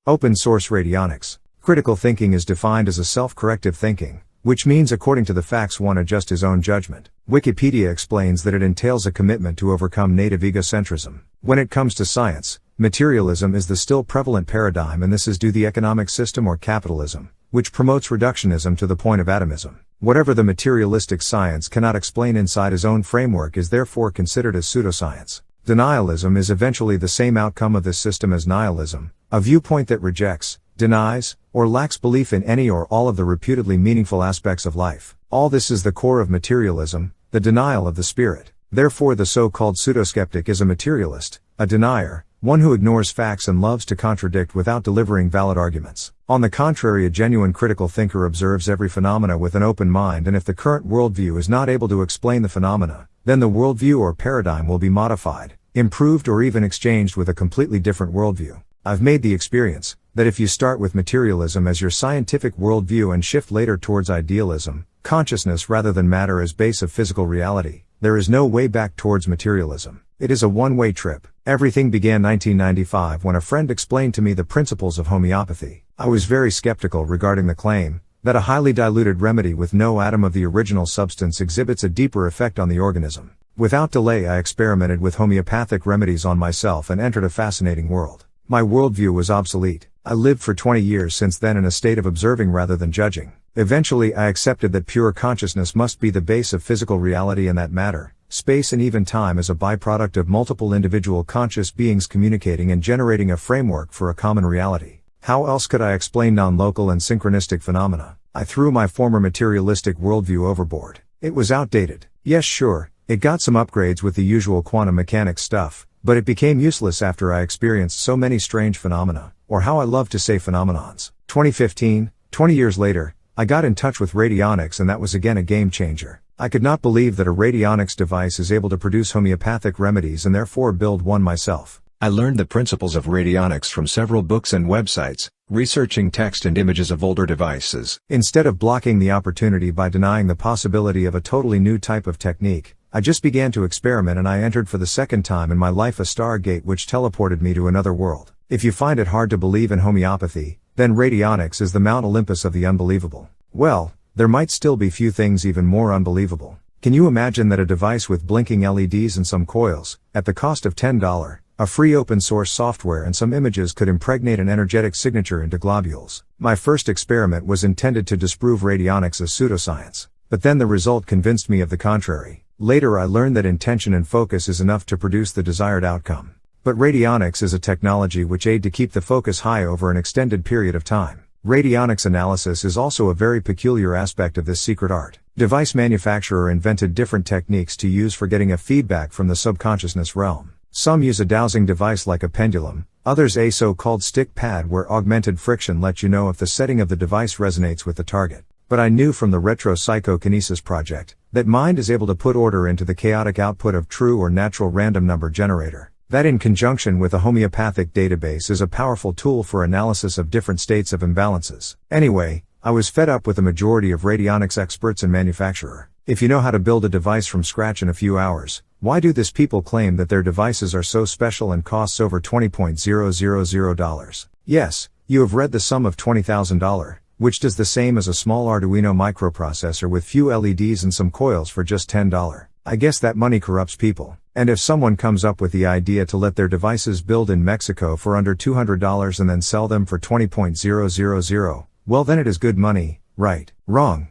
Open source radionics. Critical thinking is defined as a self-corrective thinking, which means according to the facts one adjusts his own judgment. Wikipedia explains that it entails a commitment to overcome native egocentrism. When it comes to science, materialism is the still prevalent paradigm, and this is due to the economic system or capitalism, which promotes reductionism to the point of atomism. Whatever the materialistic science cannot explain inside his own framework is therefore considered as pseudoscience. Denialism is eventually the same outcome of this system as nihilism, a viewpoint that rejects, denies, or lacks belief in any or all of the reputedly meaningful aspects of life. All this is the core of materialism, the denial of the spirit. Therefore the so-called pseudoskeptic is a materialist, a denier, one who ignores facts and loves to contradict without delivering valid arguments. On the contrary, a genuine critical thinker observes every phenomena with an open mind, and if the current worldview is not able to explain the phenomena, then the worldview or paradigm will be modified, improved, or even exchanged with a completely different worldview. I've made the experience that if you start with materialism as your scientific worldview and shift later towards idealism, consciousness rather than matter as base of physical reality, there is no way back towards materialism. It is a one-way trip. Everything began 1995 when a friend explained to me the principles of homeopathy. I was very skeptical regarding the claim that a highly diluted remedy with no atom of the original substance exhibits a deeper effect on the organism. Without delay, I experimented with homeopathic remedies on myself and entered a fascinating world. My worldview was obsolete. I lived for 20 years since then in a state of observing rather than judging. Eventually I accepted that pure consciousness must be the base of physical reality, and that matter, space and even time is a byproduct of multiple individual conscious beings communicating and generating a framework for a common reality. How else could I explain non-local and synchronistic phenomena? I threw my former materialistic worldview overboard. It was outdated. Yes, sure, it got some upgrades with the usual quantum mechanics stuff, but it became useless after I experienced so many strange phenomena, or how I love to say phenomenons. 2015, 20 years later, I got in touch with Radionics, and that was again a game changer. I could not believe that a Radionics device is able to produce homeopathic remedies and therefore build one myself. I learned the principles of Radionics from several books and websites, researching text and images of older devices. Instead of blocking the opportunity by denying the possibility of a totally new type of technique, I just began to experiment, and I entered for the second time in my life a stargate which teleported me to another world. If you find it hard to believe in homeopathy, then Radionics is the Mount Olympus of the unbelievable. Well, there might still be few things even more unbelievable. Can you imagine that a device with blinking LEDs and some coils, at the cost of $10, a free open source software and some images, could impregnate an energetic signature into globules? My first experiment was intended to disprove Radionics as pseudoscience, but then the result convinced me of the contrary. Later I learned that intention and focus is enough to produce the desired outcome. But Radionics is a technology which aids to keep the focus high over an extended period of time. Radionics analysis is also a very peculiar aspect of this secret art. Device manufacturer invented different techniques to use for getting a feedback from the subconsciousness realm. Some use a dowsing device like a pendulum, others a so-called stick pad where augmented friction lets you know if the setting of the device resonates with the target. But I knew from the retro psychokinesis project that mind is able to put order into the chaotic output of true or natural random number generator. That in conjunction with a homeopathic database is a powerful tool for analysis of different states of imbalances. Anyway, I was fed up with the majority of Radionics experts and manufacturer. If you know how to build a device from scratch in a few hours, why do these people claim that their devices are so special and costs over $20,000? Yes, you have read the sum of $20,000. Which does the same as a small Arduino microprocessor with few LEDs and some coils for just $10. I guess that money corrupts people. And if someone comes up with the idea to let their devices build in Mexico for under $200 and then sell them for $20,000, well then it is good money, right? Wrong.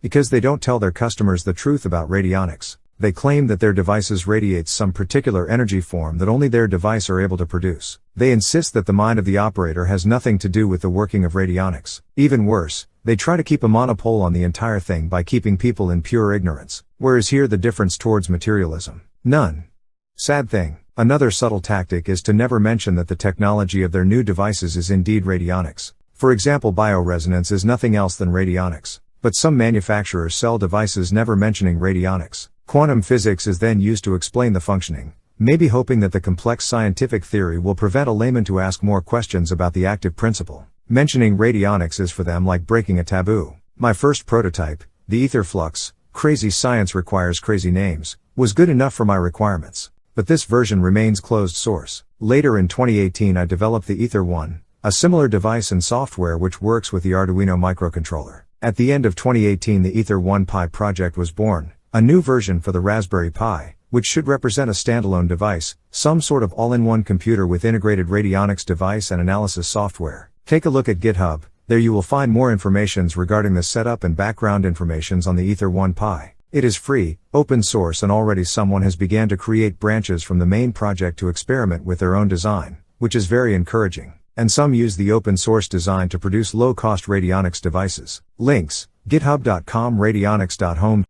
Because they don't tell their customers the truth about Radionics. They claim that their devices radiates some particular energy form that only their device are able to produce. They insist that the mind of the operator has nothing to do with the working of Radionics. Even worse, they try to keep a monopole on the entire thing by keeping people in pure ignorance. Where is here the difference towards materialism? None. Sad thing. Another subtle tactic is to never mention that the technology of their new devices is indeed Radionics. For example, bioresonance is nothing else than Radionics. But some manufacturers sell devices never mentioning Radionics. Quantum physics is then used to explain the functioning, maybe hoping that the complex scientific theory will prevent a layman to ask more questions about the active principle. Mentioning Radionics is for them like breaking a taboo. My first prototype, the ether flux, crazy science requires crazy names, was good enough for my requirements. But this version remains closed source. Later in 2018 I developed the Ether 1, a similar device and software which works with the Arduino microcontroller. At the end of 2018, the Ether 1 Pi project was born, a new version for the Raspberry Pi, which should represent a standalone device, some sort of all-in-one computer with integrated Radionics device and analysis software. Take a look at GitHub, there you will find more informations regarding the setup and background informations on the Ether 1 Pi. It is free, open source, and already someone has began to create branches from the main project to experiment with their own design, which is very encouraging. And some use the open source design to produce low-cost Radionics devices. Links: github.com, radionics.home.